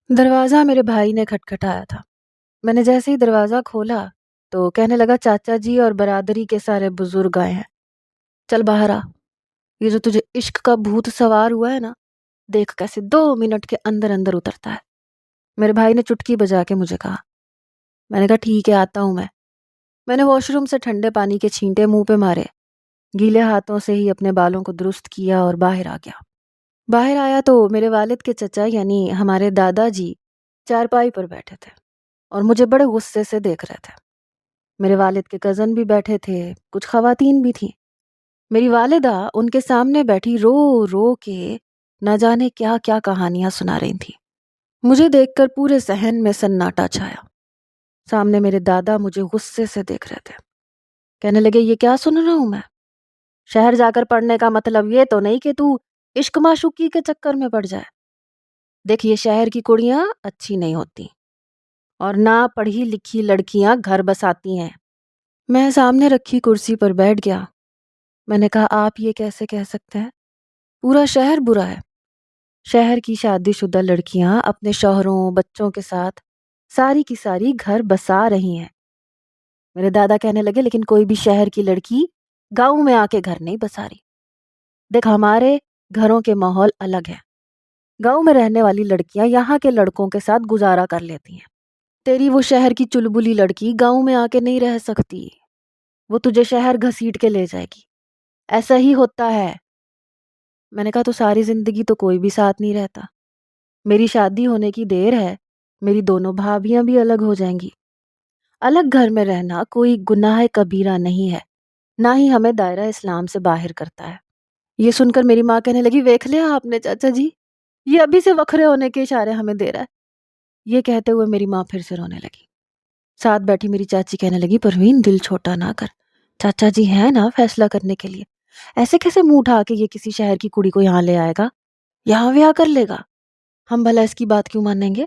دروازہ میرے بھائی نے کھٹکھٹایا تھا۔ میں نے جیسے ہی دروازہ کھولا تو کہنے لگا چاچا جی اور برادری کے سارے بزرگ آئے ہیں، چل باہر آ۔ یہ جو تجھے عشق کا بھوت سوار ہوا ہے نا، دیکھ کیسے 2 منٹ کے اندر اندر اترتا ہے۔ میرے بھائی نے چٹکی بجا کے مجھے کہا۔ میں نے کہا ٹھیک ہے آتا ہوں میں نے واش روم سے ٹھنڈے پانی کے چھینٹے منہ پہ مارے، گیلے ہاتھوں سے ہی اپنے بالوں کو درست کیا اور باہر آ گیا۔ باہر آیا تو میرے والد کے چچا یعنی ہمارے دادا جی چارپائی پر بیٹھے تھے اور مجھے بڑے غصے سے دیکھ رہے تھے۔ میرے والد کے کزن بھی بیٹھے تھے، کچھ خواتین بھی تھیں۔ میری والدہ ان کے سامنے بیٹھی رو رو کے نہ جانے کیا کیا کہانیاں سنا رہی تھیں۔ مجھے دیکھ کر پورے صحن میں سناٹا چھایا۔ سامنے میرے دادا مجھے غصے سے دیکھ رہے تھے، کہنے لگے یہ کیا سن رہا ہوں میں؟ شہر جا کر پڑھنے کا مطلب یہ تو نہیں کہ تو عشق معشوقی کے چکر میں پڑ جائے۔ دیکھ یہ شہر کی کڑیاں اچھی نہیں ہوتی اور نہ پڑھی لکھی لڑکیاں گھر بساتی ہیں۔ میں سامنے رکھی کرسی پر بیٹھ گیا۔ میں نے کہا آپ یہ کیسے کہہ سکتے ہیں؟ پورا شہر برا ہے۔ شہر کی شادی شدہ لڑکیاں اپنے شوہروں بچوں کے ساتھ ساری کی ساری گھر بسا رہی ہیں۔ میرے دادا کہنے لگے لیکن کوئی بھی شہر کی لڑکی گاؤں میں آ کے گھر نہیں بسا رہی۔ دیکھ ہمارے گھروں کے ماحول الگ ہے۔ گاؤں میں رہنے والی لڑکیاں یہاں کے لڑکوں کے ساتھ گزارا کر لیتی ہیں۔ تیری وہ شہر کی چلبلی لڑکی گاؤں میں آ کے نہیں رہ سکتی، وہ تجھے شہر گھسیٹ کے لے جائے گی۔ ایسا ہی ہوتا ہے۔ میں نے کہا تو ساری زندگی تو کوئی بھی ساتھ نہیں رہتا۔ میری شادی ہونے کی دیر ہے، میری دونوں بھابیاں بھی الگ ہو جائیں گی۔ الگ گھر میں رہنا کوئی گناہ کبیرہ نہیں ہے، نہ ہی ہمیں دائرہ اسلام سے باہر کرتا ہے۔ یہ سن کر میری ماں کہنے لگی ویکھ لیا آپ نے چاچا جی، یہ ابھی سے وکھرے ہونے کے اشارے ہمیں دے رہا ہے۔ یہ کہتے ہوئے میری ماں پھر سے رونے لگی۔ ساتھ بیٹھی میری چاچی کہنے لگی پروین دل چھوٹا نہ کر، چاچا جی ہیں نا فیصلہ کرنے کے لیے، ایسے کیسے منہ اٹھا کے یہ کسی شہر کی کڑی کو یہاں لے آئے گا، یہاں بیاہ کر لے گا؟ ہم بھلا اس کی بات کیوں مانیں گے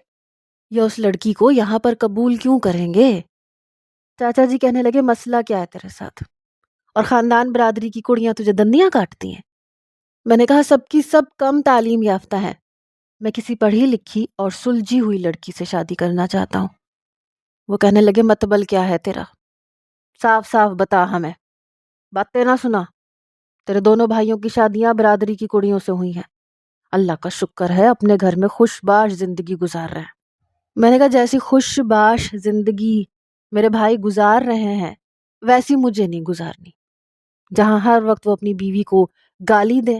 یا اس لڑکی کو یہاں پر قبول کیوں کریں گے؟ چاچا جی کہنے لگے مسئلہ کیا ہے تیرے ساتھ، اور خاندان برادری کی کڑیاں تجھے دندیاں کاٹتی ہیں؟ میں نے کہا سب کی سب کم تعلیم یافتہ ہیں، میں کسی پڑھی لکھی اور سلجھی ہوئی لڑکی سے شادی کرنا چاہتا ہوں۔ وہ کہنے لگے مطبل کیا ہے تیرا، صاف صاف بتا ہمیں، باتیں نہ سنا۔ تیرے دونوں بھائیوں کی شادیاں برادری کی کڑیوں سے ہوئی ہیں، اللہ کا شکر ہے اپنے گھر میں خوش باش زندگی گزار رہے ہیں۔ میں نے کہا جیسی خوش باش زندگی میرے بھائی گزار رہے ہیں ویسی مجھے نہیں گزارنی، جہاں ہر وقت وہ اپنی بیوی کو گالی دے،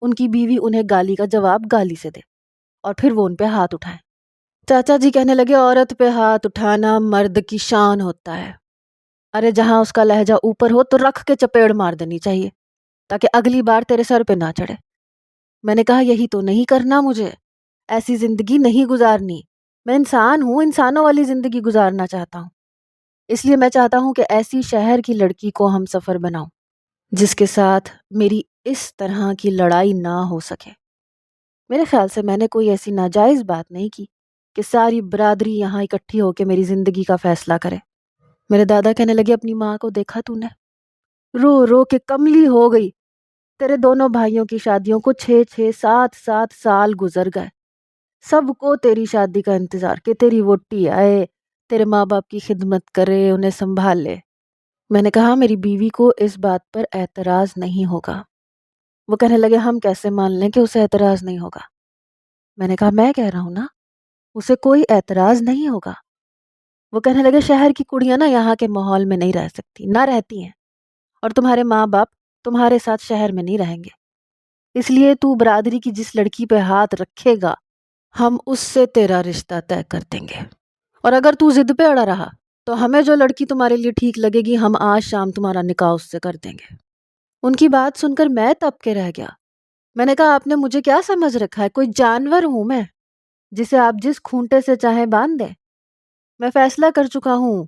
ان کی بیوی انہیں گالی کا جواب گالی سے دے اور پھر وہ ان پہ ہاتھ اٹھائیں۔ چاچا جی کہنے لگے عورت پہ ہاتھ اٹھانا مرد کی شان ہوتا ہے، ارے جہاں اس کا لہجہ اوپر ہو تو رکھ کے چپیڑ مار دینی چاہیے تاکہ اگلی بار تیرے سر پہ نہ چڑھے۔ میں نے کہا یہی تو نہیں کرنا، مجھے ایسی زندگی نہیں گزارنی، میں انسان ہوں، انسانوں والی زندگی گزارنا چاہتا ہوں، اس لیے میں چاہتا ہوں کہ ایسی شہر کی لڑکی کو ہم سفر بناؤں جس کے ساتھ میری اس طرح کی لڑائی نہ ہو سکے۔ میرے خیال سے میں نے کوئی ایسی ناجائز بات نہیں کی کہ ساری برادری یہاں اکٹھی ہو کے میری زندگی کا فیصلہ کرے۔ میرے دادا کہنے لگے اپنی ماں کو دیکھا تو نے، رو رو کے کملی ہو گئی، تیرے دونوں بھائیوں کی شادیوں کو 6-7 سال گزر گئے، سب کو تیری شادی کا انتظار کہ تیری ووٹی آئے، تیرے ماں باپ کی خدمت کرے، انہیں سنبھال لے۔ میں نے کہا میری بیوی کو اس بات پر اعتراض نہیں ہوگا۔ وہ کہنے لگے ہم کیسے مان لیں کہ اسے اعتراض نہیں ہوگا؟ میں نے کہا میں کہہ رہا ہوں نا، اسے کوئی اعتراض نہیں ہوگا۔ وہ کہنے لگے شہر کی کڑیاں نا یہاں کے ماحول میں نہیں رہ سکتی، نہ رہتی ہیں، اور تمہارے ماں باپ تمہارے ساتھ شہر میں نہیں رہیں گے، اس لیے تو برادری کی جس لڑکی پہ ہاتھ رکھے گا ہم اس سے تیرا رشتہ طے کر دیں گے، اور اگر تو ضد پہ اڑا رہا تو ہمیں جو لڑکی تمہارے لیے ٹھیک لگے گی ہم آج شام تمہارا نکاح اس سے کر دیں گے۔ ان کی بات سن کر میں تب کے رہ گیا۔ میں نے کہا آپ نے مجھے کیا سمجھ رکھا ہے، کوئی جانور ہوں میں جسے آپ جس کھونٹے سے چاہیں باندھ دیں؟ میں فیصلہ کر چکا ہوں۔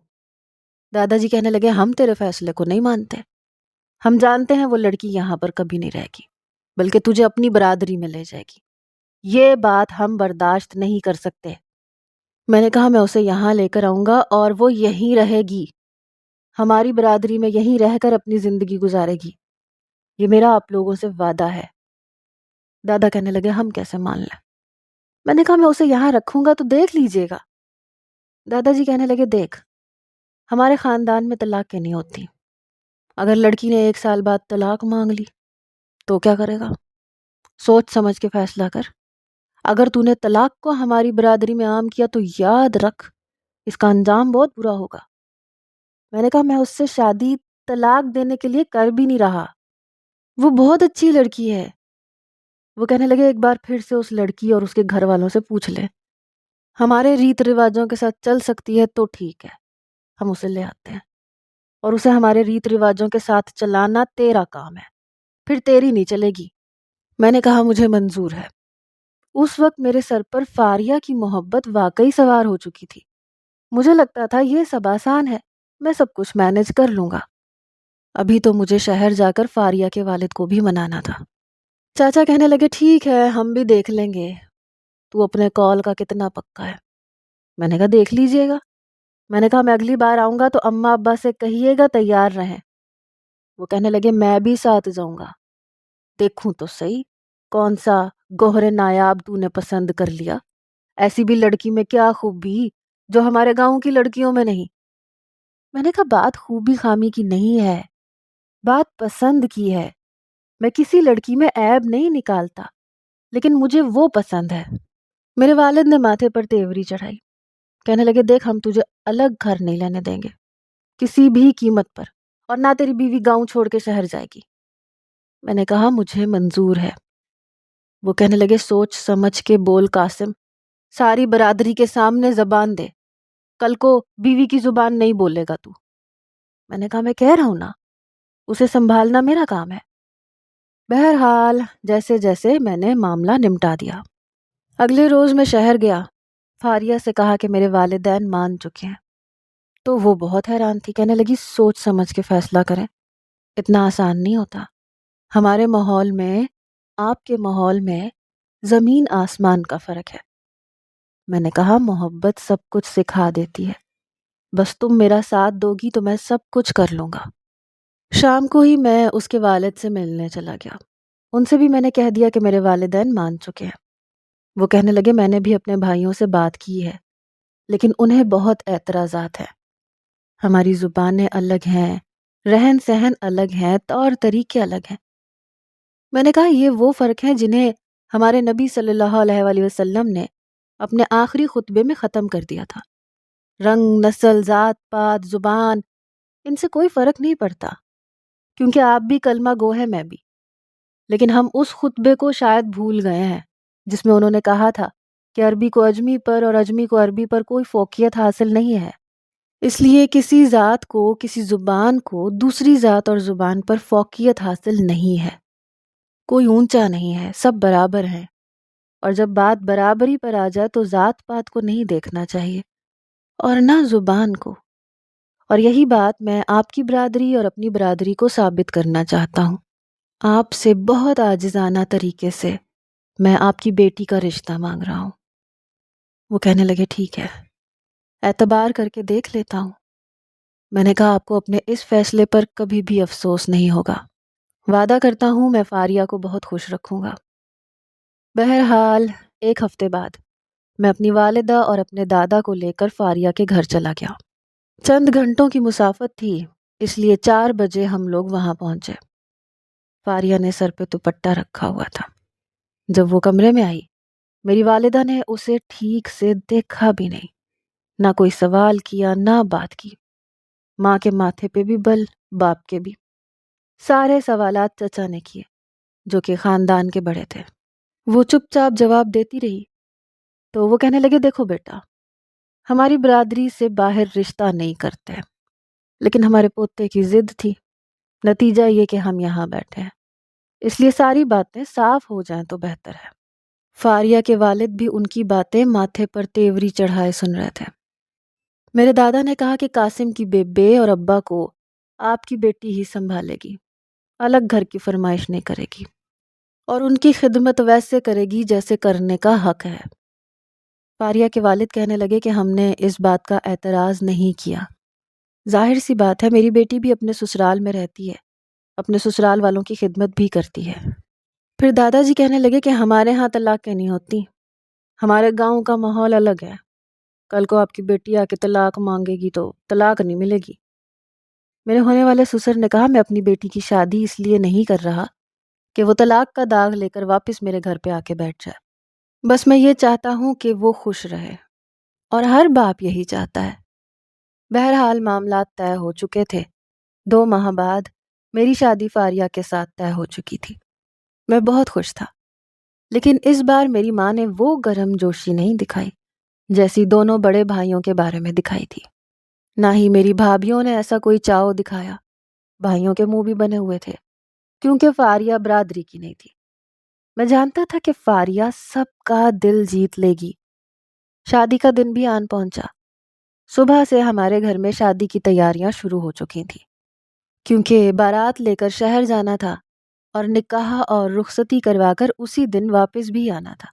دادا جی کہنے لگے ہم تیرے فیصلے کو نہیں مانتے، ہم جانتے ہیں وہ لڑکی یہاں پر کبھی نہیں رہے گی بلکہ تجھے اپنی برادری میں لے جائے گی، یہ بات ہم برداشت نہیں کر سکتے۔ میں نے کہا میں اسے یہاں لے کر آؤں گا اور وہ یہیں رہے گی، ہماری برادری میں یہیں رہ کر اپنی زندگی گزارے گی، یہ میرا آپ لوگوں سے وعدہ ہے۔ دادا کہنے لگے ہم کیسے مان لیں؟ میں نے کہا میں اسے یہاں رکھوں گا تو دیکھ لیجیے گا۔ دادا جی کہنے لگے دیکھ، ہمارے خاندان میں طلاقیں نہیں ہوتی، اگر لڑکی نے 1 سال بعد طلاق مانگ لی تو کیا کرے گا؟ سوچ سمجھ کے فیصلہ کر۔ اگر تو نے طلاق کو ہماری برادری میں عام کیا تو یاد رکھ اس کا انجام بہت برا ہوگا۔ میں نے کہا میں اس سے شادی طلاق دینے کے لیے کر بھی نہیں رہا، وہ بہت اچھی لڑکی ہے۔ وہ کہنے لگے ایک بار پھر سے اس لڑکی اور اس کے گھر والوں سے پوچھ لے، ہمارے ریت رواجوں کے ساتھ چل سکتی ہے تو ٹھیک ہے، ہم اسے لے آتے ہیں، اور اسے ہمارے ریت رواجوں کے ساتھ چلانا تیرا کام ہے، پھر تیری نہیں چلے گی۔ میں نے کہا مجھے منظور ہے۔ اس وقت میرے سر پر فاریہ کی محبت واقعی سوار ہو چکی تھی۔ مجھے لگتا تھا یہ سب آسان ہے، میں سب کچھ مینج کر لوں گا۔ ابھی تو مجھے شہر جا کر فاریہ کے والد کو بھی منانا تھا۔ چاچا کہنے لگے ٹھیک ہے، ہم بھی دیکھ لیں گے، تو اپنے کال کا کتنا پکا ہے؟ میں نے کہا دیکھ لیجئے گا۔ میں نے کہا میں اگلی بار آؤں گا تو اماں ابا سے کہیے گا تیار رہیں۔ وہ کہنے لگے میں بھی ساتھ جاؤں گا، دیکھوں تو صحیح کون سا گوہر نایاب تو نے پسند کر لیا، ایسی بھی لڑکی میں کیا خوبی جو ہمارے گاؤں کی لڑکیوں میں نہیں۔ میں نے کہا بات خوبی خامی کی نہیں ہے، بات پسند کی ہے۔ میں کسی لڑکی میں عیب نہیں نکالتا، لیکن مجھے وہ پسند ہے۔ میرے والد نے ماتھے پر تیوری چڑھائی، کہنے لگے دیکھ ہم تجھے الگ گھر نہیں لینے دیں گے کسی بھی قیمت پر، اور نہ تیری بیوی گاؤں چھوڑ کے شہر جائے گی۔ میں نے کہا مجھے منظور ہے۔ وہ کہنے لگے سوچ سمجھ کے بول قاسم، ساری برادری کے سامنے زبان دے، کل کو بیوی کی زبان نہیں بولے گا تو۔ میں نے کہا میں کہہ رہا ہوں نا، اسے سنبھالنا میرا کام ہے۔ بہرحال جیسے جیسے میں نے معاملہ نمٹا دیا۔ اگلے روز میں شہر گیا، فاریہ سے کہا کہ میرے والدین مان چکے ہیں، تو وہ بہت حیران تھی، کہنے لگی سوچ سمجھ کے فیصلہ کریں، اتنا آسان نہیں ہوتا، ہمارے ماحول میں آپ کے ماحول میں زمین آسمان کا فرق ہے۔ میں نے کہا محبت سب کچھ سکھا دیتی ہے، بس تم میرا ساتھ دو گی تو میں سب کچھ کر لوں گا۔ شام کو ہی میں اس کے والد سے ملنے چلا گیا، ان سے بھی میں نے کہہ دیا کہ میرے والدین مان چکے ہیں۔ وہ کہنے لگے میں نے بھی اپنے بھائیوں سے بات کی ہے، لیکن انہیں بہت اعتراضات ہیں، ہماری زبانیں الگ ہیں، رہن سہن الگ ہیں، طور طریقے الگ ہیں۔ میں نے کہا یہ وہ فرق ہیں جنہیں ہمارے نبی صلی اللہ علیہ وآلہ وسلم نے اپنے آخری خطبے میں ختم کر دیا تھا۔ رنگ، نسل، ذات پات، زبان، ان سے کوئی فرق نہیں پڑتا، کیونکہ آپ بھی کلمہ گو ہے، میں بھی۔ لیکن ہم اس خطبے کو شاید بھول گئے ہیں جس میں انہوں نے کہا تھا کہ عربی کو اجمی پر اور اجمی کو عربی پر کوئی فوقیت حاصل نہیں ہے، اس لیے کسی ذات کو، کسی زبان کو دوسری ذات اور زبان پر فوقیت حاصل نہیں ہے، کوئی اونچا نہیں ہے، سب برابر ہیں۔ اور جب بات برابری پر آ جائے تو ذات پات کو نہیں دیکھنا چاہیے اور نہ زبان کو۔ اور یہی بات میں آپ کی برادری اور اپنی برادری کو ثابت کرنا چاہتا ہوں۔ آپ سے بہت عاجزانہ طریقے سے میں آپ کی بیٹی کا رشتہ مانگ رہا ہوں۔ وہ کہنے لگے ٹھیک ہے، اعتبار کر کے دیکھ لیتا ہوں۔ میں نے کہا آپ کو اپنے اس فیصلے پر کبھی بھی افسوس نہیں ہوگا، وعدہ کرتا ہوں میں فاریہ کو بہت خوش رکھوں گا۔ بہرحال 1 ہفتے بعد میں اپنی والدہ اور اپنے دادا کو لے کر فاریہ کے گھر چلا گیا۔ چند گھنٹوں کی مسافت تھی، اس لیے 4 بجے ہم لوگ وہاں پہنچے۔ فاریہ نے سر پہ دوپٹہ رکھا ہوا تھا۔ جب وہ کمرے میں آئی، میری والدہ نے اسے ٹھیک سے دیکھا بھی نہیں، نہ کوئی سوال کیا، نہ بات کی۔ ماں کے ماتھے پہ بھی بل، باپ کے بھی۔ سارے سوالات چچا نے کیے جو کہ خاندان کے بڑے تھے۔ وہ چپ چاپ جواب دیتی رہی، تو وہ کہنے لگے دیکھو بیٹا، ہماری برادری سے باہر رشتہ نہیں کرتے، لیکن ہمارے پوتے کی ضد تھی، نتیجہ یہ کہ ہم یہاں بیٹھے ہیں، اس لیے ساری باتیں صاف ہو جائیں تو بہتر ہے۔ فاریہ کے والد بھی ان کی باتیں ماتھے پر تیوری چڑھائے سن رہے تھے۔ میرے دادا نے کہا کہ قاسم کی بیبے اور ابا کو آپ کی بیٹی ہی سنبھالے گی، الگ گھر کی فرمائش نہیں کرے گی، اور ان کی خدمت ویسے کرے گی جیسے کرنے کا حق ہے۔ فاریہ کے والد کہنے لگے کہ ہم نے اس بات کا اعتراض نہیں کیا، ظاہر سی بات ہے میری بیٹی بھی اپنے سسرال میں رہتی ہے، اپنے سسرال والوں کی خدمت بھی کرتی ہے۔ پھر دادا جی کہنے لگے کہ ہمارے ہاں طلاقیں نہیں ہوتی، ہمارے گاؤں کا ماحول الگ ہے، کل کو آپ کی بیٹی آ کے طلاق مانگے گی تو طلاق نہیں ملے گی۔ میرے ہونے والے سسر نے کہا میں اپنی بیٹی کی شادی اس لیے نہیں کر رہا کہ وہ طلاق کا داغ لے کر واپس میرے گھر پہ آ کے بیٹھ جائے، بس میں یہ چاہتا ہوں کہ وہ خوش رہے، اور ہر باپ یہی چاہتا ہے۔ بہرحال معاملات طے ہو چکے تھے۔ 2 ماہ بعد میری شادی فاریہ کے ساتھ طے ہو چکی تھی۔ میں بہت خوش تھا، لیکن اس بار میری ماں نے وہ گرم جوشی نہیں دکھائی جیسی دونوں بڑے بھائیوں کے بارے میں دکھائی تھی۔ نہ ہی میری بھابھیوں نے ایسا کوئی چاؤ دکھایا۔ بھائیوں کے منہ بھی بنے ہوئے تھے، کیونکہ فاریہ برادری کی نہیں تھی۔ میں جانتا تھا کہ فاریہ سب کا دل جیت لے گی۔ شادی کا دن بھی آن پہنچا۔ صبح سے ہمارے گھر میں شادی کی تیاریاں شروع ہو چکی تھیں، کیونکہ بارات لے کر شہر جانا تھا اور نکاح اور رخصتی کروا کر اسی دن واپس بھی آنا تھا۔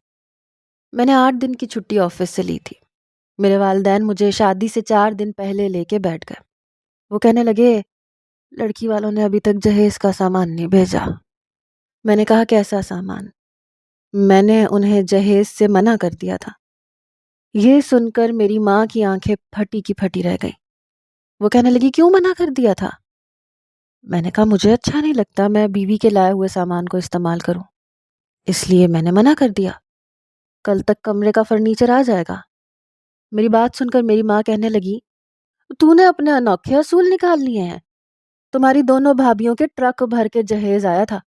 میں نے 8 دن کی چھٹی آفس سے لی تھی۔ میرے والدین مجھے شادی سے 4 دن پہلے لے کے بیٹھ گئے۔ وہ کہنے لگے لڑکی والوں نے ابھی تک جہیز کا سامان نہیں بھیجا۔ میں نے کہا کیسا سامان؟ میں نے انہیں جہیز سے منع کر دیا تھا۔ یہ سن کر میری ماں کی آنکھیں پھٹی کی پھٹی رہ گئیں۔ وہ کہنے لگی کیوں منع کر دیا تھا؟ میں نے کہا مجھے اچھا نہیں لگتا میں بیوی کے لائے ہوئے سامان کو استعمال کروں، اس لیے میں نے منع کر دیا۔ کل تک کمرے کا فرنیچر آ جائے گا۔ میری بات سن کر میری ماں کہنے لگی تو نے اپنے انوکھے اصول نکال لیے ہیں۔ تمہاری دونوں بھابھیوں کے ٹرک بھر کے جہیز آیا تھا۔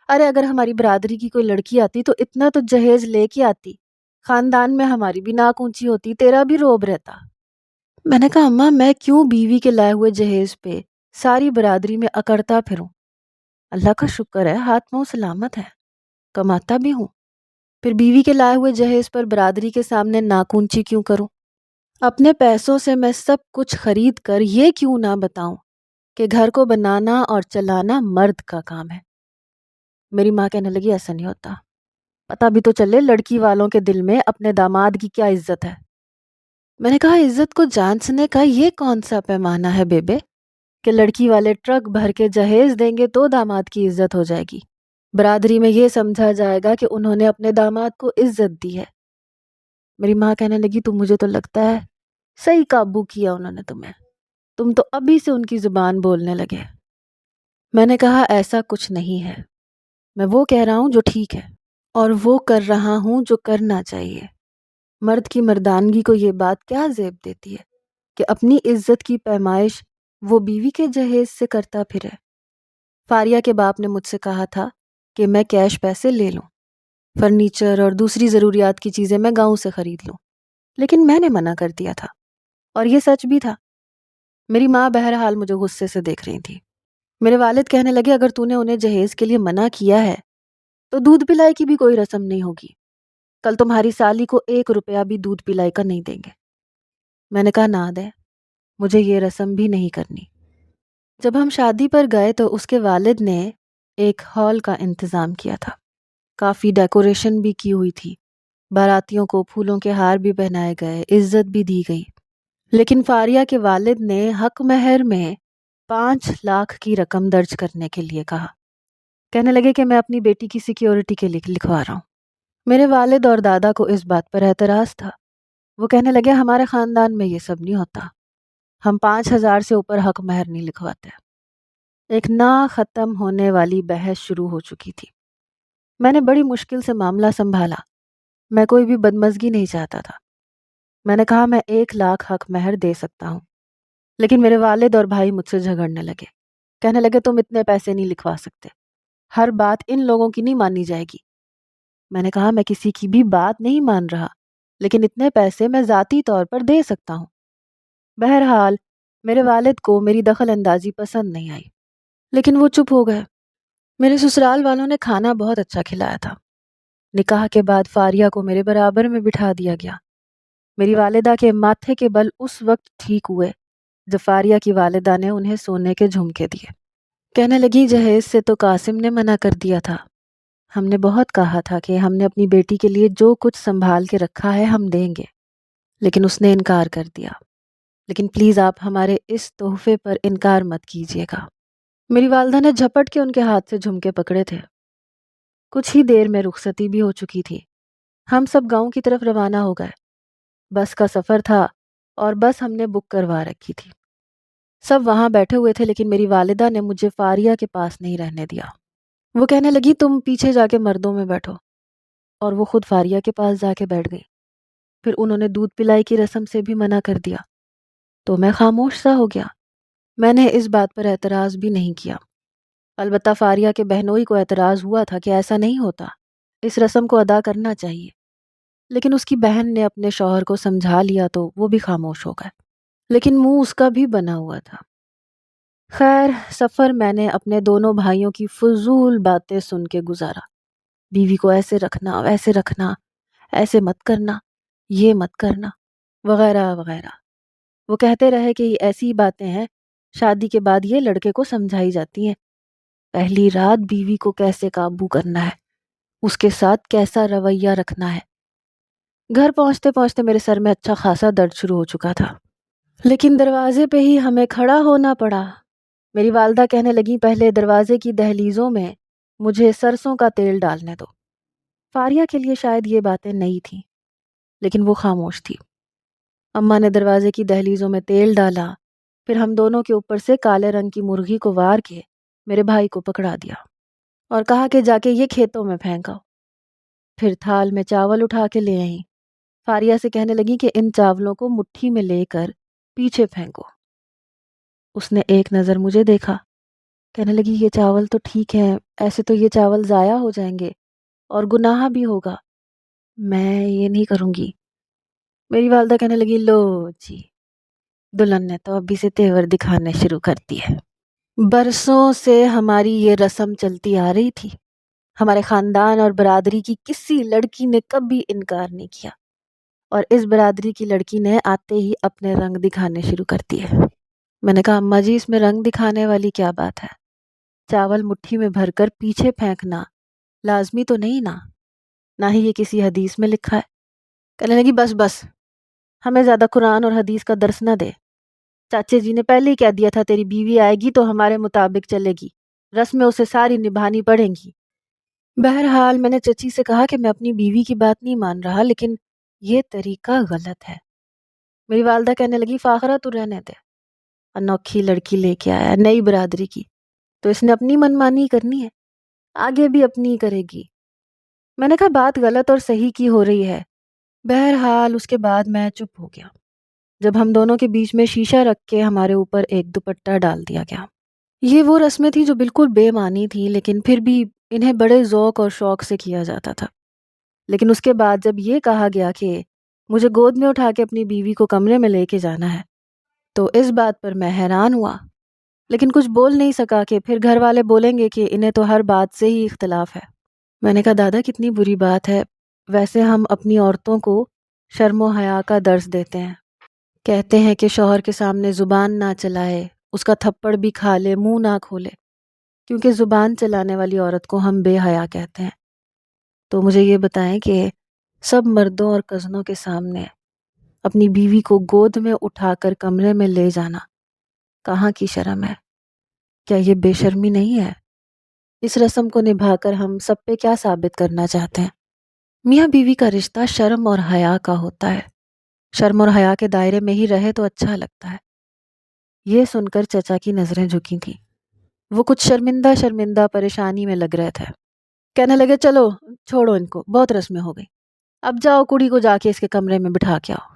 ارے اگر ہماری برادری کی کوئی لڑکی آتی تو اتنا تو جہیز لے کے آتی، خاندان میں ہماری بھی ناک اونچی ہوتی، تیرا بھی روب رہتا۔ میں نے کہا اماں میں کیوں بیوی کے لائے ہوئے جہیز پہ ساری برادری میں اکڑتا پھروں؟ اللہ کا شکر ہے ہاتھ پاؤں سلامت ہے، کماتا بھی ہوں، پھر بیوی کے لائے ہوئے جہیز پر برادری کے سامنے ناک اونچی کیوں کروں؟ اپنے پیسوں سے میں سب کچھ خرید کر یہ کیوں نہ بتاؤں کہ گھر کو بنانا اور چلانا مرد کا کام ہے؟ میری ماں کہنے لگی ایسا نہیں ہوتا، پتہ بھی تو چلے لڑکی والوں کے دل میں اپنے داماد کی کیا عزت ہے۔ میں نے کہا عزت کو جانچنے کا یہ کون سا پیمانہ ہے بیبے کہ لڑکی والے ٹرک بھر کے جہیز دیں گے تو داماد کی عزت ہو جائے گی، برادری میں یہ سمجھا جائے گا کہ انہوں نے اپنے داماد کو عزت دی ہے۔ میری ماں کہنے لگی تو مجھے تو لگتا ہے صحیح قابو کیا انہوں نے تمہیں، تم تو ابھی سے ان کی زبان بولنے لگے۔ میں نے کہا ایسا کچھ نہیں ہے، میں وہ کہہ رہا ہوں جو ٹھیک ہے اور وہ کر رہا ہوں جو کرنا چاہیے۔ مرد کی مردانگی کو یہ بات کیا زیب دیتی ہے کہ اپنی عزت کی پیمائش وہ بیوی کے جہیز سے کرتا پھرے؟ فاریہ کے باپ نے مجھ سے کہا تھا کہ میں کیش پیسے لے لوں، فرنیچر اور دوسری ضروریات کی چیزیں میں گاؤں سے خرید لوں، لیکن میں نے منع کر دیا تھا، اور یہ سچ بھی تھا۔ میری ماں بہرحال مجھے غصے سے دیکھ رہی تھی۔ میرے والد کہنے لگے اگر تو نے انہیں جہیز کے لیے منع کیا ہے تو دودھ پلائی کی بھی کوئی رسم نہیں ہوگی، کل تمہاری سالی کو 1 روپیہ بھی دودھ پلائی کا نہیں دیں گے۔ میں نے کہا نہ دیں، مجھے یہ رسم بھی نہیں کرنی۔ جب ہم شادی پر گئے تو اس کے والد نے ایک ہال کا انتظام کیا تھا، کافی ڈیکوریشن بھی کی ہوئی تھی، باراتیوں کو پھولوں کے ہار بھی پہنائے گئے، عزت بھی دی گئی، لیکن فاریہ کے والد نے حق مہر میں 5 لاکھ کی رقم درج کرنے کے لیے کہا۔ کہنے لگے کہ میں اپنی بیٹی کی سیکیورٹی کے لیے لکھوا رہا ہوں۔ میرے والد اور دادا کو اس بات پر اعتراض تھا۔ وہ کہنے لگے ہمارے خاندان میں یہ سب نہیں ہوتا، ہم 5,000 سے اوپر حق مہر نہیں لکھواتے۔ ایک نا ختم ہونے والی بحث شروع ہو چکی تھی۔ میں نے بڑی مشکل سے معاملہ سنبھالا، میں کوئی بھی بدمزگی نہیں چاہتا تھا۔ میں نے کہا میں 1 لاکھ حق مہر دے سکتا ہوں، لیکن میرے والد اور بھائی مجھ سے جھگڑنے لگے، کہنے لگے تم اتنے پیسے نہیں لکھوا سکتے، ہر بات ان لوگوں کی نہیں مانی جائے گی۔ میں نے کہا میں کسی کی بھی بات نہیں مان رہا، لیکن اتنے پیسے میں ذاتی طور پر دے سکتا ہوں۔ بہرحال میرے والد کو میری دخل اندازی پسند نہیں آئی، لیکن وہ چپ ہو گئے۔ میرے سسرال والوں نے کھانا بہت اچھا کھلایا تھا۔ نکاح کے بعد فاریہ کو میرے برابر میں بٹھا دیا گیا۔ میری والدہ کے ماتھے کے بل اس وقت ٹھیک ہوئے جب فاریہ کی والدہ نے انہیں سونے کے جھمکے دیے۔ کہنے لگی جہیز سے تو قاسم نے منع کر دیا تھا، ہم نے بہت کہا تھا کہ ہم نے اپنی بیٹی کے لیے جو کچھ سنبھال کے رکھا ہے ہم دیں گے، لیکن اس نے انکار کر دیا۔ لیکن پلیز آپ ہمارے اس تحفے پر انکار مت کیجیے گا۔ میری والدہ نے جھپٹ کے ان کے ہاتھ سے جھمکے پکڑے تھے۔ کچھ ہی دیر میں رخصتی بھی ہو چکی تھی۔ ہم سب گاؤں کی طرف روانہ ہو گئے۔ بس کا سفر تھا اور بس ہم نے بک کروا رکھی تھی۔ سب وہاں بیٹھے ہوئے تھے لیکن میری والدہ نے مجھے فاریہ کے پاس نہیں رہنے دیا۔ وہ کہنے لگی تم پیچھے جا کے مردوں میں بیٹھو، اور وہ خود فاریہ کے پاس جا کے بیٹھ گئی۔ پھر انہوں نے دودھ پلائی کی رسم سے بھی منع کر دیا، تو میں خاموش سا ہو گیا۔ میں نے اس بات پر اعتراض بھی نہیں کیا۔ البتہ فاریہ کے بہنوئی کو اعتراض ہوا تھا کہ ایسا نہیں ہوتا، اس رسم کو ادا کرنا چاہیے، لیکن اس کی بہن نے اپنے شوہر کو سمجھا لیا تو وہ بھی خاموش ہو گئے، لیکن منہ اس کا بھی بنا ہوا تھا۔ خیر، سفر میں نے اپنے دونوں بھائیوں کی فضول باتیں سن کے گزارا۔ بیوی کو ایسے رکھنا، ویسے رکھنا، ایسے مت کرنا، یہ مت کرنا، وغیرہ وغیرہ۔ وہ کہتے رہے کہ یہ ایسی باتیں ہیں شادی کے بعد یہ لڑکے کو سمجھائی جاتی ہیں۔ پہلی رات بیوی کو کیسے قابو کرنا ہے، اس کے ساتھ کیسا رویہ رکھنا ہے۔ گھر پہنچتے پہنچتے میرے سر میں اچھا خاصا درد شروع ہو چکا تھا، لیکن دروازے پہ ہی ہمیں کھڑا ہونا پڑا۔ میری والدہ کہنے لگی پہلے دروازے کی دہلیزوں میں مجھے سرسوں کا تیل ڈالنے دو۔ فاریہ کے لیے شاید یہ باتیں نئی تھیں، لیکن وہ خاموش تھی۔ اماں نے دروازے کی دہلیزوں میں تیل ڈالا، پھر ہم دونوں کے اوپر سے کالے رنگ کی مرغی کو وار کے میرے بھائی کو پکڑا دیا اور کہا کہ جا کے یہ کھیتوں میں پھینکاؤ۔ پھر تھال میں چاول اٹھا کے لے آئیں۔ فاریہ سے کہنے لگی کہ ان چاولوں کو مٹھی میں لے کر پیچھے پھینکو۔ اس نے ایک نظر مجھے دیکھا، کہنے لگی یہ چاول تو ٹھیک ہے، ایسے تو یہ چاول ضائع ہو جائیں گے اور گناہ بھی ہوگا، میں یہ نہیں کروں گی۔ میری والدہ کہنے لگی لو جی، دلہن نے تو ابھی سے تیور دکھانے شروع کر دیے۔ برسوں سے ہماری یہ رسم چلتی آ رہی تھی۔ ہمارے خاندان اور برادری کی کسی لڑکی نے کبھی انکار نہیں کیا، اور اس برادری کی لڑکی نے آتے ہی اپنے رنگ دکھانے شروع کر دیے۔ میں نے کہا اماں جی اس میں رنگ دکھانے والی کیا بات ہے؟ چاول مٹھی میں بھر کر پیچھے پھینکنا لازمی تو نہیں نا، نہ ہی یہ کسی حدیث میں لکھا ہے۔ کہنے لگی بس بس، ہمیں زیادہ قرآن اور حدیث کا درس نہ دے۔ چاچے جی نے پہلے ہی کہہ دیا تھا تیری بیوی آئے گی تو ہمارے مطابق چلے گی، رسمیں اسے ساری نبھانی پڑیں گی۔ بہرحال میں نے چچی سے کہا کہ میں اپنی بیوی کی بات نہیں مان رہا، لیکن یہ طریقہ غلط ہے۔ میری والدہ کہنے لگی فاخرہ تو رہنے دے، انوکھی لڑکی لے کے آیا نئی برادری کی، تو اس نے اپنی منمانی کرنی ہے، آگے بھی اپنی ہی کرے گی۔ میں نے کہا بات غلط اور صحیح کی ہو رہی ہے۔ بہرحال اس کے بعد میں چپ ہو گیا جب ہم دونوں کے بیچ میں شیشہ رکھ کے ہمارے اوپر ایک دوپٹہ ڈال دیا گیا۔ یہ وہ رسمیں تھیں جو بالکل بے معنی تھیں، لیکن پھر بھی انہیں بڑے ذوق اور شوق سے کیا جاتا تھا۔ لیکن اس کے بعد جب یہ کہا گیا کہ مجھے گود میں اٹھا کے اپنی بیوی کو کمرے میں لے کے جانا ہے، تو اس بات پر میں حیران ہوا، لیکن کچھ بول نہیں سکا کہ پھر گھر والے بولیں گے کہ انہیں تو ہر بات سے ہی اختلاف ہے۔ میں نے کہا دادا کتنی بری بات ہے، ویسے ہم اپنی عورتوں کو شرم و حیا کا درس دیتے ہیں، کہتے ہیں کہ شوہر کے سامنے زبان نہ چلائے، اس کا تھپڑ بھی کھا لے، منہ نہ کھولے، کیونکہ زبان چلانے والی عورت کو ہم بے حیا کہتے ہیں۔ تو مجھے یہ بتائیں کہ سب مردوں اور کزنوں کے سامنے اپنی بیوی کو گود میں اٹھا کر کمرے میں لے جانا کہاں کی شرم ہے؟ کیا یہ بے شرمی نہیں ہے؟ اس رسم کو نبھا کر ہم سب پہ کیا ثابت کرنا چاہتے ہیں؟ میاں بیوی کا رشتہ شرم اور حیا کا ہوتا ہے، شرم اور حیا کے دائرے میں ہی رہے تو اچھا لگتا ہے۔ یہ سن کر چچا کی نظریں جھکی تھیں، وہ کچھ شرمندہ شرمندہ پریشانی میں لگ رہے تھے۔ کہنے لگے چلو چھوڑو ان کو، بہت رسمیں ہو گئی، اب جاؤ کڑی کو جا کے اس کے کمرے میں بٹھا کے آؤ۔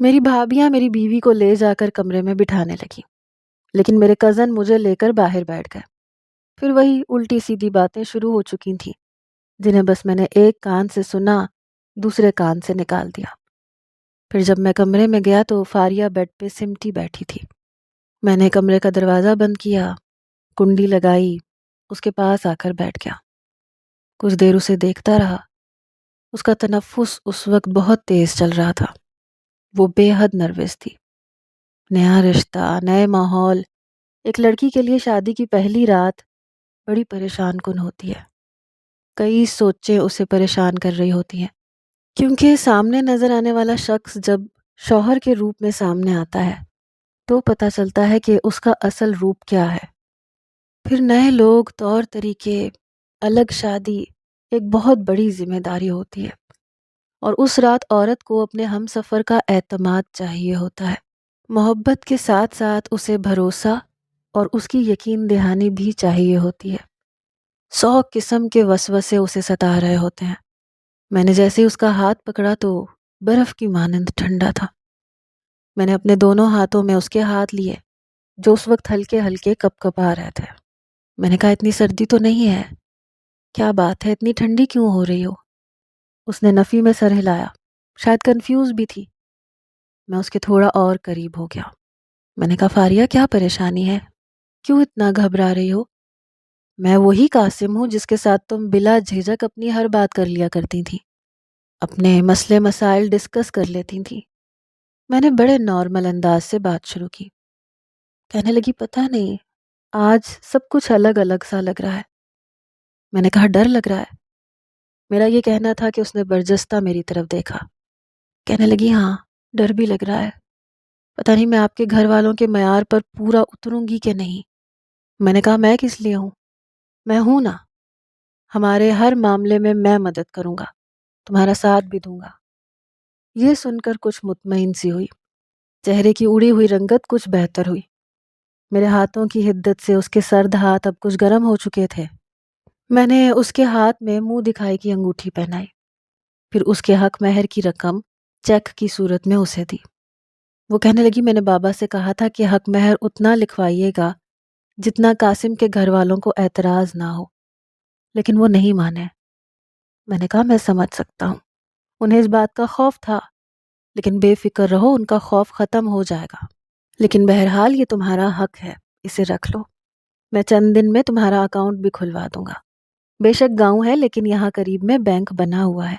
میری بھابیاں میری بیوی کو لے جا کر کمرے میں بٹھانے لگی، لیکن میرے کزن مجھے لے کر باہر بیٹھ گئے۔ پھر وہی الٹی سیدھی باتیں شروع ہو چکی تھیں، جنہیں بس میں نے ایک کان سے سنا، دوسرے کان سے نکال دیا۔ پھر جب میں کمرے میں گیا تو فاریہ بیڈ پہ سمٹی بیٹھی تھی۔ میں نے کمرے کا دروازہ بند کیا، کنڈی لگائی، اس کے پاس آ کر بیٹھ گیا۔ کچھ دیر اسے دیکھتا رہا۔ اس کا تنفس اس وقت بہت تیز چل رہا تھا، وہ بے حد نروس تھی۔ نیا رشتہ، نئے ماحول، ایک لڑکی کے لیے شادی کی پہلی رات بڑی پریشان کن ہوتی ہے۔ کئی سوچیں اسے پریشان کر رہی ہوتی ہیں، کیونکہ سامنے نظر آنے والا شخص جب شوہر کے روپ میں سامنے آتا ہے تو پتہ چلتا ہے کہ اس کا اصل روپ کیا ہے۔ پھر نئے لوگ، طور طریقے، الگ شادی ایک بہت بڑی ذمہ داری ہوتی ہے۔ اور اس رات عورت کو اپنے ہم سفر کا اعتماد چاہیے ہوتا ہے، محبت کے ساتھ ساتھ اسے بھروسہ اور اس کی یقین دہانی بھی چاہیے ہوتی ہے۔ 100 قسم کے وسوسے اسے ستا رہے ہوتے ہیں۔ میں نے جیسے ہی اس کا ہاتھ پکڑا تو برف کی مانند ٹھنڈا تھا۔ میں نے اپنے دونوں ہاتھوں میں اس کے ہاتھ لیے جو اس وقت ہلکے ہلکے کپ کپ آ رہے تھے۔ میں نے کہا اتنی سردی تو نہیں ہے، کیا بات ہے اتنی ٹھنڈی کیوں ہو رہی ہو؟ اس نے نفی میں سر ہلایا، شاید کنفیوز بھی تھی۔ میں اس کے تھوڑا اور قریب ہو گیا۔ میں نے کہا فاریہ کیا پریشانی ہے؟ کیوں اتنا گھبرا رہی ہو؟ میں وہی قاسم ہوں جس کے ساتھ تم بلا جھجک اپنی ہر بات کر لیا کرتی تھی، اپنے مسئلے مسائل ڈسکس کر لیتی تھی۔ میں نے بڑے نارمل انداز سے بات شروع کی۔ کہنے لگی پتہ نہیں آج سب کچھ الگ الگ سا لگ رہا ہے۔ میں نے کہا ڈر لگ رہا ہے؟ میرا یہ کہنا تھا کہ اس نے برجستہ میری طرف دیکھا۔ کہنے لگی ہاں ڈر بھی لگ رہا ہے، پتہ نہیں میں آپ کے گھر والوں کے معیار پر پورا اتروں گی کہ نہیں۔ میں نے کہا میں کس لیے ہوں، میں ہوں نا، ہمارے ہر معاملے میں مدد کروں گا، تمہارا ساتھ بھی دوں گا۔ یہ سن کر کچھ مطمئن سی ہوئی، چہرے کی اڑی ہوئی رنگت کچھ بہتر ہوئی۔ میرے ہاتھوں کی حدت سے اس کے سرد ہاتھ اب کچھ گرم ہو چکے تھے۔ میں نے اس کے ہاتھ میں منہ دکھائی کی انگوٹھی پہنائی، پھر اس کے حق مہر کی رقم چیک کی صورت میں اسے دی۔ وہ کہنے لگی میں نے بابا سے کہا تھا کہ حق مہر اتنا لکھوائیے گا جتنا قاسم کے گھر والوں کو اعتراض نہ ہو، لیکن وہ نہیں مانے۔ میں نے کہا میں سمجھ سکتا ہوں، انہیں اس بات کا خوف تھا، لیکن بے فکر رہو ان کا خوف ختم ہو جائے گا۔ لیکن بہرحال یہ تمہارا حق ہے، اسے رکھ لو، میں چند دن میں تمہارا اکاؤنٹ بھی کھلوا دوں گا۔ بے شک گاؤں ہے لیکن یہاں قریب میں بینک بنا ہوا ہے۔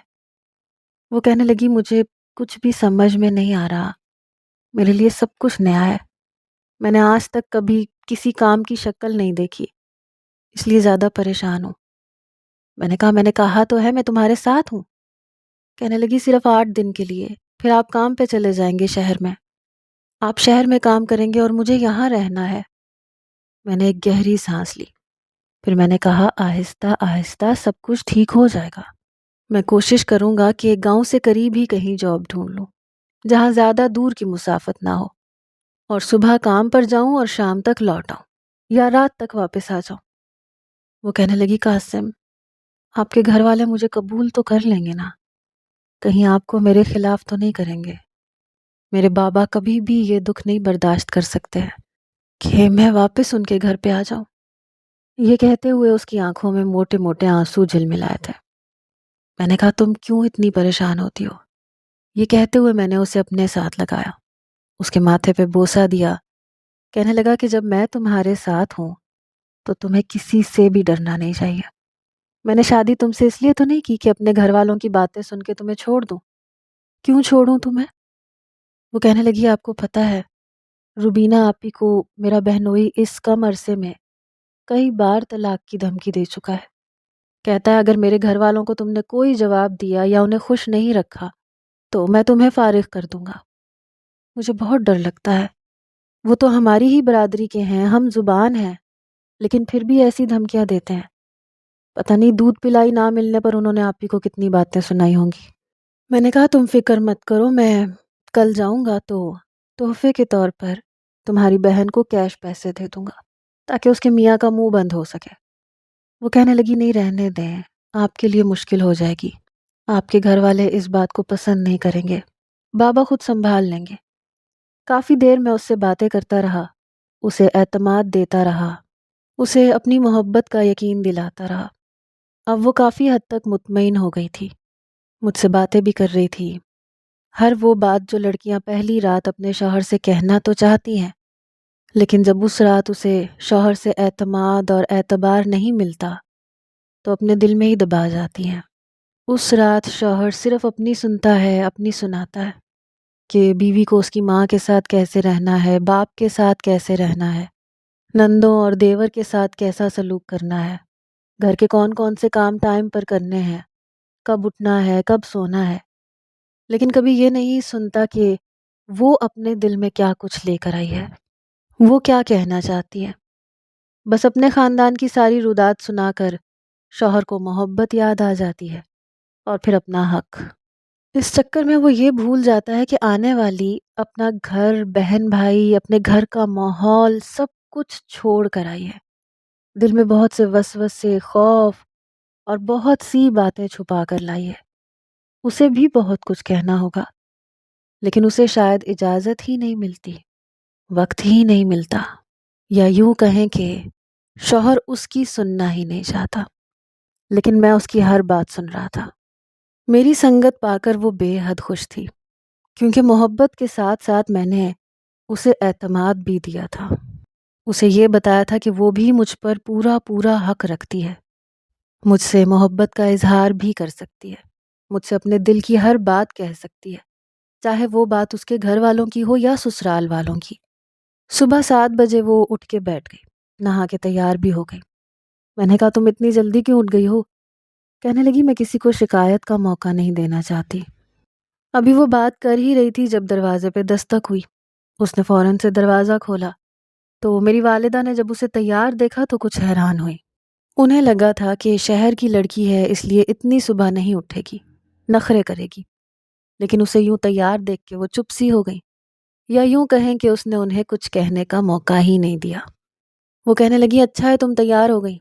وہ کہنے لگی مجھے کچھ بھی سمجھ میں نہیں آ رہا، میرے لیے سب کچھ نیا ہے، میں نے آج تک کبھی کسی کام کی شکل نہیں دیکھی، اس لیے زیادہ پریشان ہوں۔ میں نے کہا میں نے کہا تو ہے میں تمہارے ساتھ ہوں۔ کہنے لگی صرف 8 دن کے لیے، پھر آپ کام پہ چلے جائیں گے شہر میں، آپ شہر میں کام کریں گے اور مجھے یہاں رہنا ہے۔ میں نے ایک گہری سانس لی، پھر میں نے کہا آہستہ آہستہ سب کچھ ٹھیک ہو جائے گا، میں کوشش کروں گا کہ گاؤں سے قریب ہی کہیں جاب ڈھونڈ لوں جہاں زیادہ دور کی مسافت نہ ہو، اور صبح کام پر جاؤں اور شام تک لوٹ آؤں یا رات تک واپس آ جاؤں۔ وہ کہنے لگی قاسم آپ کے گھر والے مجھے قبول تو کر لیں گے نا، کہیں آپ کو میرے خلاف تو نہیں کریں گے؟ میرے بابا کبھی بھی یہ دکھ نہیں برداشت کر سکتے ہیں کہ میں واپس ان کے گھر پہ آ جاؤں۔ یہ کہتے ہوئے اس کی آنکھوں میں موٹے موٹے آنسو جھلملائے تھے۔ میں نے کہا تم کیوں اتنی پریشان ہوتی ہو؟ یہ کہتے ہوئے میں نے اسے اپنے ساتھ لگایا، اس کے ماتھے پہ بوسہ دیا۔ کہنے لگا کہ جب میں تمہارے ساتھ ہوں تو تمہیں کسی سے بھی ڈرنا نہیں چاہیے۔ میں نے شادی تم سے اس لیے تو نہیں کی کہ اپنے گھر والوں کی باتیں سن کے تمہیں چھوڑ دوں۔ کیوں چھوڑوں تمہیں؟ وہ کہنے لگی آپ کو پتہ ہے روبینہ آپی کو میرا بہنوئی اس کم عرصے میں کئی بار طلاق کی دھمکی دے چکا ہے، کہتا ہے اگر میرے گھر والوں کو تم نے کوئی جواب دیا یا انہیں خوش نہیں رکھا تو میں تمہیں فارغ کر دوں گا۔ مجھے بہت ڈر لگتا ہے، وہ تو ہماری ہی برادری کے ہیں، ہم زبان ہیں، لیکن پھر بھی ایسی دھمکیاں دیتے ہیں۔ پتہ نہیں دودھ پلائی نہ ملنے پر انہوں نے آپی کو کتنی باتیں سنائی ہوں گی۔ میں نے کہا تم فکر مت کرو، میں کل جاؤں گا تو تحفے کے طور پر تمہاری بہن کو کیش پیسے دے دوں گا تاکہ اس کے میاں کا منہ بند ہو سکے۔ وہ کہنے لگی نہیں رہنے دیں، آپ کے لیے مشکل ہو جائے گی، آپ کے گھر والے اس بات کو پسند نہیں کریں گے، بابا خود سنبھال لیں گے۔ کافی دیر میں اس سے باتیں کرتا رہا، اسے اعتماد دیتا رہا، اسے اپنی محبت کا یقین دلاتا رہا۔ اب وہ کافی حد تک مطمئن ہو گئی تھی، مجھ سے باتیں بھی کر رہی تھی، ہر وہ بات جو لڑکیاں پہلی رات اپنے شوہر سے کہنا تو چاہتی ہیں، لیکن جب اس رات اسے شوہر سے اعتماد اور اعتبار نہیں ملتا تو اپنے دل میں ہی دبا جاتی ہیں۔ اس رات شوہر صرف اپنی سنتا ہے، اپنی سناتا ہے کہ بیوی کو اس کی ماں کے ساتھ کیسے رہنا ہے، باپ کے ساتھ کیسے رہنا ہے، نندوں اور دیور کے ساتھ کیسا سلوک کرنا ہے، گھر کے کون کون سے کام ٹائم پر کرنے ہیں، کب اٹھنا ہے، کب سونا ہے، لیکن کبھی یہ نہیں سنتا کہ وہ اپنے دل میں کیا کچھ لے کر آئی ہے، وہ کیا کہنا چاہتی ہے۔ بس اپنے خاندان کی ساری رودات سنا کر شوہر کو محبت یاد آ جاتی ہے اور پھر اپنا حق۔ اس چکر میں وہ یہ بھول جاتا ہے کہ آنے والی اپنا گھر، بہن بھائی، اپنے گھر کا ماحول سب کچھ چھوڑ کر آئی ہے۔ دل میں بہت سے وسوسے، خوف اور بہت سی باتیں چھپا کر لائی ہے۔ اسے بھی بہت کچھ کہنا ہوگا، لیکن اسے شاید اجازت ہی نہیں ملتی، وقت ہی نہیں ملتا، یا یوں کہیں کہ شوہر اس کی سننا ہی نہیں چاہتا۔ لیکن میں اس کی ہر بات سن رہا تھا۔ میری سنگت پا کر وہ بے حد خوش تھی، کیونکہ محبت کے ساتھ ساتھ میں نے اسے اعتماد بھی دیا تھا۔ اسے یہ بتایا تھا کہ وہ بھی مجھ پر پورا پورا حق رکھتی ہے، مجھ سے محبت کا اظہار بھی کر سکتی ہے، مجھ سے اپنے دل کی ہر بات کہہ سکتی ہے، چاہے وہ بات اس کے گھر والوں کی ہو یا سسرال والوں کی۔ صبح 7 بجے وہ اٹھ کے بیٹھ گئی، نہا کے تیار بھی ہو گئی۔ میں نے کہا تم اتنی جلدی کیوں اٹھ گئی ہو؟ کہنے لگی میں کسی کو شکایت کا موقع نہیں دینا چاہتی۔ ابھی وہ بات کر ہی رہی تھی جب دروازے پہ دستک ہوئی۔ اس نے فوراً سے دروازہ کھولا تو میری والدہ نے جب اسے تیار دیکھا تو کچھ حیران ہوئی۔ انہیں لگا تھا کہ شہر کی لڑکی ہے، اس لیے اتنی صبح نہیں اٹھے گی، نخرے کرے گی، لیکن اسے یوں تیار دیکھ کے وہ چپ سی ہو گئی، یا یوں کہیں کہ اس نے انہیں کچھ کہنے کا موقع ہی نہیں دیا۔ وہ کہنے لگی اچھا ہے تم تیار ہو گئی،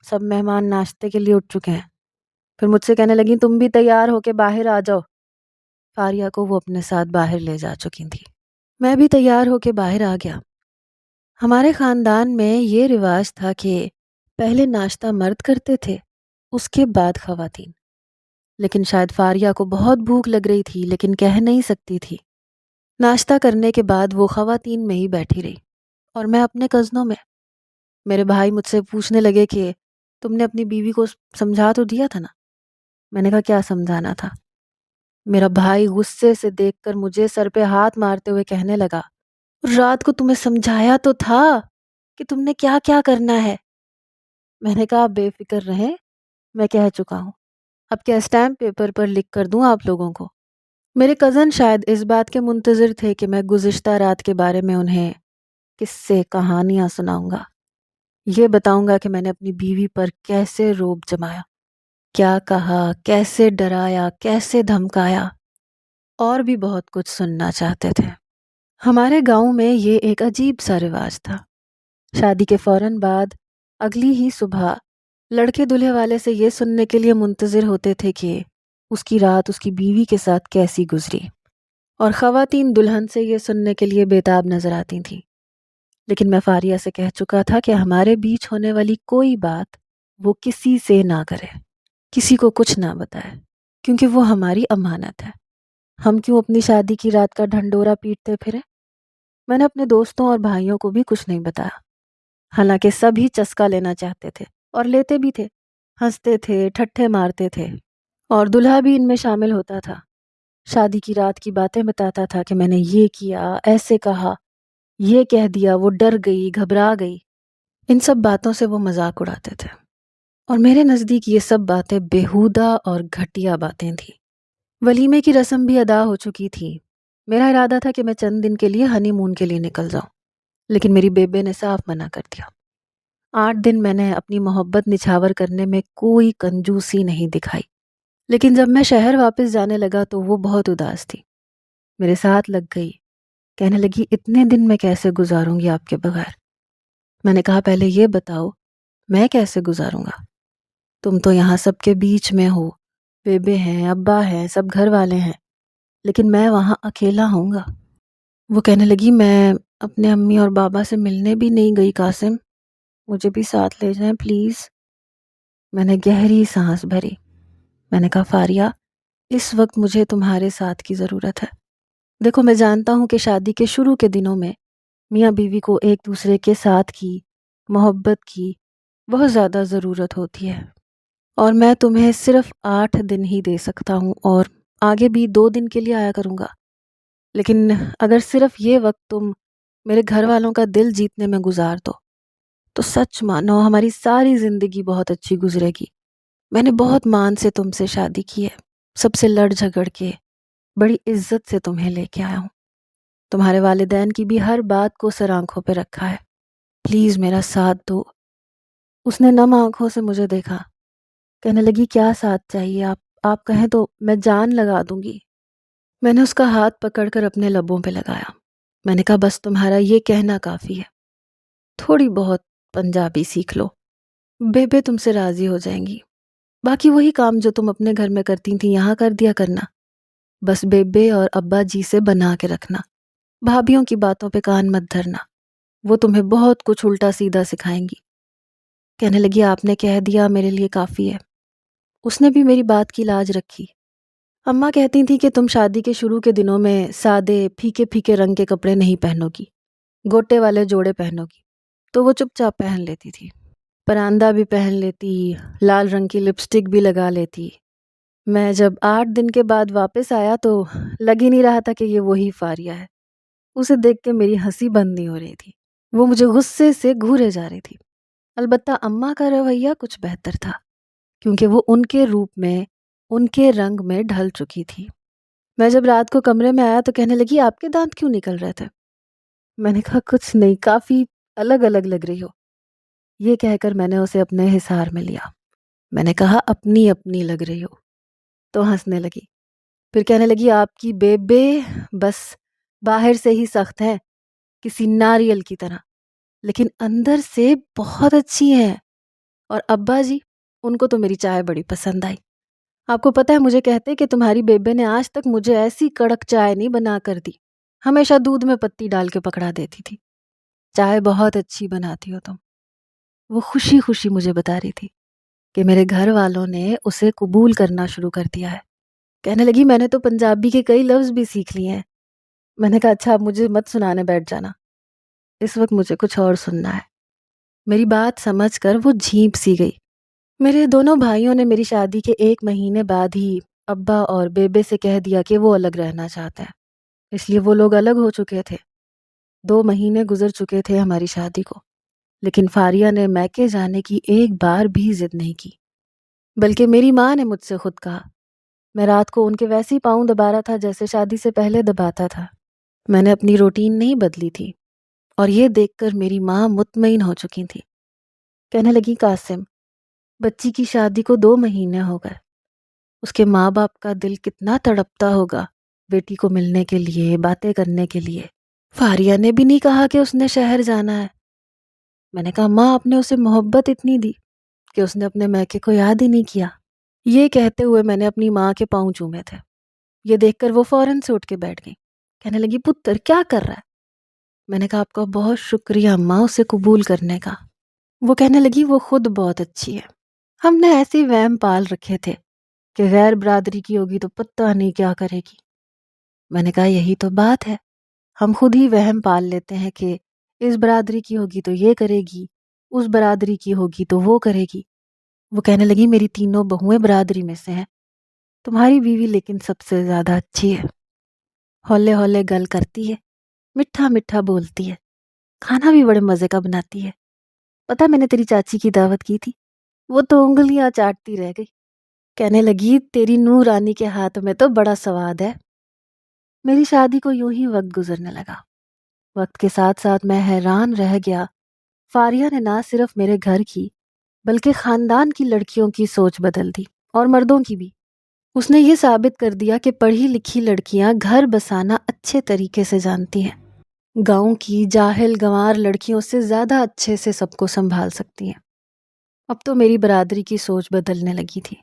سب مہمان ناشتے کے لیے اٹھ چکے ہیں۔ پھر مجھ سے کہنے لگی تم بھی تیار ہو کے باہر آ جاؤ۔ فاریہ کو وہ اپنے ساتھ باہر لے جا چکی تھی۔ میں بھی تیار ہو کے باہر آ گیا۔ ہمارے خاندان میں یہ رواج تھا کہ پہلے ناشتہ مرد کرتے تھے، اس کے بعد خواتین۔ لیکن شاید فاریہ کو بہت بھوک لگ رہی تھی، لیکن کہہ نہیں سکتی تھی۔ ناشتہ کرنے کے بعد وہ خواتین میں ہی بیٹھی رہی، اور میں اپنے کزنوں میں۔ میرے بھائی مجھ سے پوچھنے لگے کہ تم نے اپنی بیوی کو سمجھا تو دیا تھا نا؟ میں نے کہا کیا سمجھانا تھا؟ میرا بھائی غصے سے دیکھ کر مجھے سر پہ ہاتھ مارتے ہوئے کہنے لگا رات کو تمہیں سمجھایا تو تھا کہ تم نے کیا کیا کرنا ہے۔ میں نے کہا بے فکر رہیں، میں کہہ چکا ہوں، اب کیا اسٹیمپ پیپر پر لکھ کر دوں آپ لوگوں کو؟ میرے کزن شاید اس بات کے منتظر تھے کہ میں گزشتہ رات کے بارے میں انہیں قصے کہانیاں سناؤں گا، یہ بتاؤں گا کہ میں نے اپنی بیوی پر کیسے روب جمایا، کیا کہا، کیسے ڈرایا، کیسے دھمکایا، اور بھی بہت کچھ سننا چاہتے تھے۔ ہمارے گاؤں میں یہ ایک عجیب سا رواج تھا۔ شادی کے فوراً بعد اگلی ہی صبح لڑکے دلہے والے سے یہ سننے کے لیے منتظر ہوتے تھے کہ اس کی رات اس کی بیوی کے ساتھ کیسی گزری، اور خواتین دلہن سے یہ سننے کے لیے بےتاب نظر آتی تھیں۔ لیکن میں فاریہ سے کہہ چکا تھا کہ ہمارے بیچ ہونے والی کوئی بات وہ کسی سے نہ کرے، کسی کو کچھ نہ بتائے، کیونکہ وہ ہماری امانت ہے۔ ہم کیوں اپنی شادی کی رات کا ڈھنڈورا پیٹتے پھرے؟ میں نے اپنے دوستوں اور بھائیوں کو بھی کچھ نہیں بتایا، حالانکہ سب ہی چسکا لینا چاہتے تھے اور لیتے بھی تھے، ہنستے تھے، ٹھٹھے مارتے تھے، اور دلہا بھی ان میں شامل ہوتا تھا۔ شادی کی رات کی باتیں بتاتا تھا کہ میں نے یہ کیا، ایسے کہا، یہ کہہ دیا، وہ ڈر گئی، گھبرا گئی۔ ان سب باتوں سے وہ مذاق اڑاتے تھے، اور میرے نزدیک یہ سب باتیں بیہودہ اور گھٹیا باتیں تھیں۔ ولیمے کی رسم بھی ادا ہو چکی تھی۔ میرا ارادہ تھا کہ میں چند دن کے لیے ہنی مون کے لیے نکل جاؤں، لیکن میری بیبے نے صاف منع کر دیا۔ 8 دن میں نے اپنی محبت نچھاور کرنے میں کوئی کنجوسی نہیں دکھائی، لیکن جب میں شہر واپس جانے لگا تو وہ بہت اداس تھی، میرے ساتھ لگ گئی، کہنے لگی اتنے دن میں کیسے گزاروں گی آپ کے بغیر؟ میں نے کہا پہلے یہ بتاؤ میں کیسے گزاروں گا؟ تم تو یہاں سب کے بیچ میں ہو، بیبے ہیں، ابا ہیں، سب گھر والے ہیں، لیکن میں وہاں اکیلا ہوں گا۔ وہ کہنے لگی میں اپنے امی اور بابا سے ملنے بھی نہیں گئی قاسم، مجھے بھی ساتھ لے جائیں پلیز۔ میں نے گہری سانس بھری۔ میں نے کہا فاریہ اس وقت مجھے تمہارے ساتھ کی ضرورت ہے۔ دیکھو میں جانتا ہوں کہ شادی کے شروع کے دنوں میں میاں بیوی کو ایک دوسرے کے ساتھ کی، محبت کی بہت زیادہ ضرورت ہوتی ہے، اور میں تمہیں صرف 8 دن ہی دے سکتا ہوں، اور آگے بھی 2 دن کے لیے آیا کروں گا، لیکن اگر صرف یہ وقت تم میرے گھر والوں کا دل جیتنے میں گزار دو تو سچ مانو ہماری ساری زندگی بہت اچھی گزرے گی۔ میں نے بہت مان سے تم سے شادی کی ہے، سب سے لڑ جھگڑ کے، بڑی عزت سے تمہیں لے کے آیا ہوں، تمہارے والدین کی بھی ہر بات کو سر آنکھوں پہ رکھا ہے، پلیز میرا ساتھ دو۔ اس نے نم آنکھوں سے مجھے دیکھا، کہنے لگی کیا ساتھ چاہیے، آپ کہیں تو میں جان لگا دوں گی۔ میں نے اس کا ہاتھ پکڑ کر اپنے لبوں پہ لگایا۔ میں نے کہا بس تمہارا یہ کہنا کافی ہے، تھوڑی بہت پنجابی سیکھ لو، بیبے تم سے راضی ہو جائیں گی، باقی وہی کام جو تم اپنے گھر میں کرتی تھی یہاں کر دیا کرنا، بس بیبے اور ابا جی سے بنا کے رکھنا، بھابھیوں کی باتوں پہ کان مت دھرنا، وہ تمہیں بہت کچھ الٹا سیدھا سکھائیں گی۔ کہنے لگی آپ نے کہہ دیا میرے لیے کافی ہے۔ اس نے بھی میری بات کی لاج رکھی۔ اماں کہتی تھی کہ تم شادی کے شروع کے دنوں میں سادے پھیکے پھیکے رنگ کے کپڑے نہیں پہنو گی، گوٹے والے جوڑے پہنو گی، تو وہ چپ چاپ پہن لیتی تھی، پراندہ بھی پہن لیتی، لال رنگ کی لپسٹک بھی لگا لیتی۔ میں جب 8 دن کے بعد واپس آیا تو لگ ہی نہیں رہا تھا کہ یہ وہی فاریہ ہے۔ اسے دیکھ کے میری ہنسی بند نہیں ہو رہی تھی، وہ مجھے غصے سے گھورے جا رہی تھی۔ البتہ اماں کا رویہ کچھ بہتر تھا، کیونکہ وہ ان کے روپ میں، ان کے رنگ میں ڈھل چکی تھی۔ میں جب رات کو کمرے میں آیا تو کہنے لگی آپ کے دانت کیوں نکل رہے تھے؟ میں نے کہا کچھ نہیں، کافی الگ الگ لگ رہی ہو۔ یہ کہہ کر میں نے اسے اپنے حصار میں لیا۔ میں نے کہا اپنی اپنی لگ رہی ہو، تو ہنسنے لگی۔ پھر کہنے لگی آپ کی بیبے بس باہر سے ہی سخت ہے، کسی ناریل کی طرح، لیکن اندر سے بہت اچھی ہے، اور ابا جی، ان کو تو میری چائے بڑی پسند آئی۔ آپ کو پتہ ہے مجھے کہتے کہ تمہاری بیبے نے آج تک مجھے ایسی کڑک چائے نہیں بنا کر دی، ہمیشہ دودھ میں پتی ڈال کے پکڑا دیتی تھی۔ چائے بہت اچھی بناتی ہو تم۔ وہ خوشی خوشی مجھے بتا رہی تھی کہ میرے گھر والوں نے اسے قبول کرنا شروع کر دیا ہے۔ کہنے لگی میں نے تو پنجابی کے کئی لفظ بھی سیکھ لیے ہیں۔ میں نے کہا اچھا اب مجھے مت سنانے بیٹھ جانا، اس وقت مجھے کچھ اور سننا ہے۔ میری بات سمجھ کر وہ جھینپ سی گئی۔ میرے دونوں بھائیوں نے میری شادی کے 1 مہینے بعد ہی ابا اور بیبے سے کہہ دیا کہ وہ الگ رہنا چاہتے ہیں، اس لیے وہ لوگ الگ ہو چکے تھے۔ 2 مہینے گزر چکے تھے ہماری شادی کو، لیکن فاریہ نے میکے جانے کی ایک بار بھی ضد نہیں کی، بلکہ میری ماں نے مجھ سے خود کہا۔ میں رات کو ان کے ویسے ہی پاؤں دبا رہا تھا جیسے شادی سے پہلے دباتا تھا۔ میں نے اپنی روٹین نہیں بدلی تھی، اور یہ دیکھ کر میری ماں مطمئن ہو چکی تھی۔ کہنے لگی قاسم، بچی کی شادی کو 2 مہینے ہو گئے، اس کے ماں باپ کا دل کتنا تڑپتا ہوگا بیٹی کو ملنے کے لیے، باتیں کرنے کے لیے۔ فاریہ نے بھی نہیں کہا کہ اس نے شہر جانا ہے۔ میں نے کہا ماں آپ نے اسے محبت اتنی دی کہ اس نے اپنے میکے کو یاد ہی نہیں کیا۔ یہ کہتے ہوئے میں نے اپنی ماں کے پاؤں چومے تھے۔ یہ دیکھ کر وہ فوراً سے اٹھ کے بیٹھ گئی۔ کہنے لگی پتر کیا کر رہا ہے؟ میں نے کہا آپ کا بہت شکریہ اماں اسے قبول کرنے کا۔ وہ کہنے لگی وہ خود بہت اچھی ہے، ہم نے ایسے وہم پال رکھے تھے کہ غیر برادری کی ہوگی تو پتہ نہیں کیا کرے گی۔ میں نے کہا یہی تو بات ہے، ہم خود ہی وہم پال لیتے ہیں کہ اس برادری کی ہوگی تو یہ کرے گی، اس برادری کی ہوگی تو وہ کرے گی۔ وہ کہنے لگی میری تینوں بہویں برادری میں سے ہیں، تمہاری بیوی لیکن سب سے زیادہ اچھی ہے، ہولے ہولے گل کرتی ہے، میٹھا میٹھا بولتی ہے، کھانا بھی بڑے مزے کا بناتی ہے۔ پتہ میں نے تیری چاچی کی دعوت کی تھی، وہ تو انگلیاں چاٹتی رہ گئی۔ کہنے لگی تیری نور رانی کے ہاتھ میں تو بڑا سواد ہے۔ میری شادی کو یوں ہی وقت گزرنے لگا۔ وقت کے ساتھ ساتھ میں حیران رہ گیا، فاریہ نے نہ صرف میرے گھر کی بلکہ خاندان کی لڑکیوں کی سوچ بدل دی، اور مردوں کی بھی۔ اس نے یہ ثابت کر دیا کہ پڑھی لکھی لڑکیاں گھر بسانا اچھے طریقے سے جانتی ہیں، گاؤں کی جاہل گنوار لڑکیوں سے زیادہ اچھے سے سب کو سنبھال سکتی ہیں۔ اب تو میری برادری کی سوچ بدلنے لگی تھی۔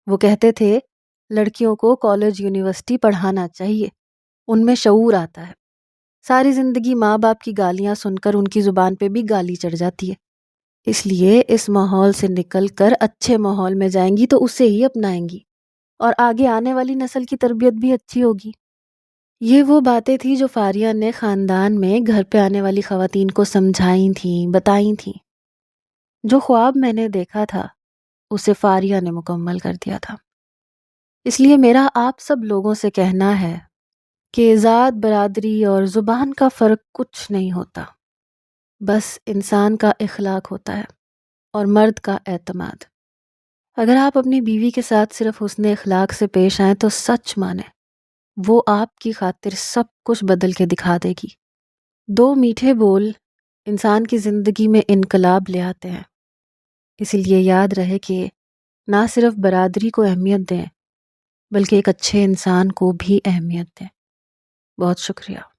وہ کہتے تھے لڑکیوں کو کالج یونیورسٹی پڑھانا چاہیے، ان میں شعور آتا ہے۔ ساری زندگی ماں باپ کی گالیاں سن کر ان کی زبان پہ بھی گالی چڑھ جاتی ہے، اس لیے اس ماحول سے نکل کر اچھے ماحول میں جائیں گی تو اسے ہی اپنائیں گی، اور آگے آنے والی نسل کی تربیت بھی اچھی ہوگی۔ یہ وہ باتیں تھیں جو فاریہ نے خاندان میں گھر پہ آنے والی خواتین کو سمجھائی تھیں، بتائی تھیں۔ جو خواب میں نے دیکھا تھا اسے فاریہ نے مکمل کر دیا تھا۔ اس لیے میرا آپ سب لوگوں سے کہنا ہے کہ ذات، برادری اور زبان کا فرق کچھ نہیں ہوتا، بس انسان کا اخلاق ہوتا ہے اور مرد کا اعتماد۔ اگر آپ اپنی بیوی کے ساتھ صرف حسن اخلاق سے پیش آئیں تو سچ مانیں وہ آپ کی خاطر سب کچھ بدل کے دکھا دے گی۔ 2 میٹھے بول انسان کی زندگی میں انقلاب لے آتے ہیں۔ اس لیے یاد رہے کہ نہ صرف برادری کو اہمیت دیں بلکہ ایک اچھے انسان کو بھی اہمیت دیں۔ بہت شکریہ۔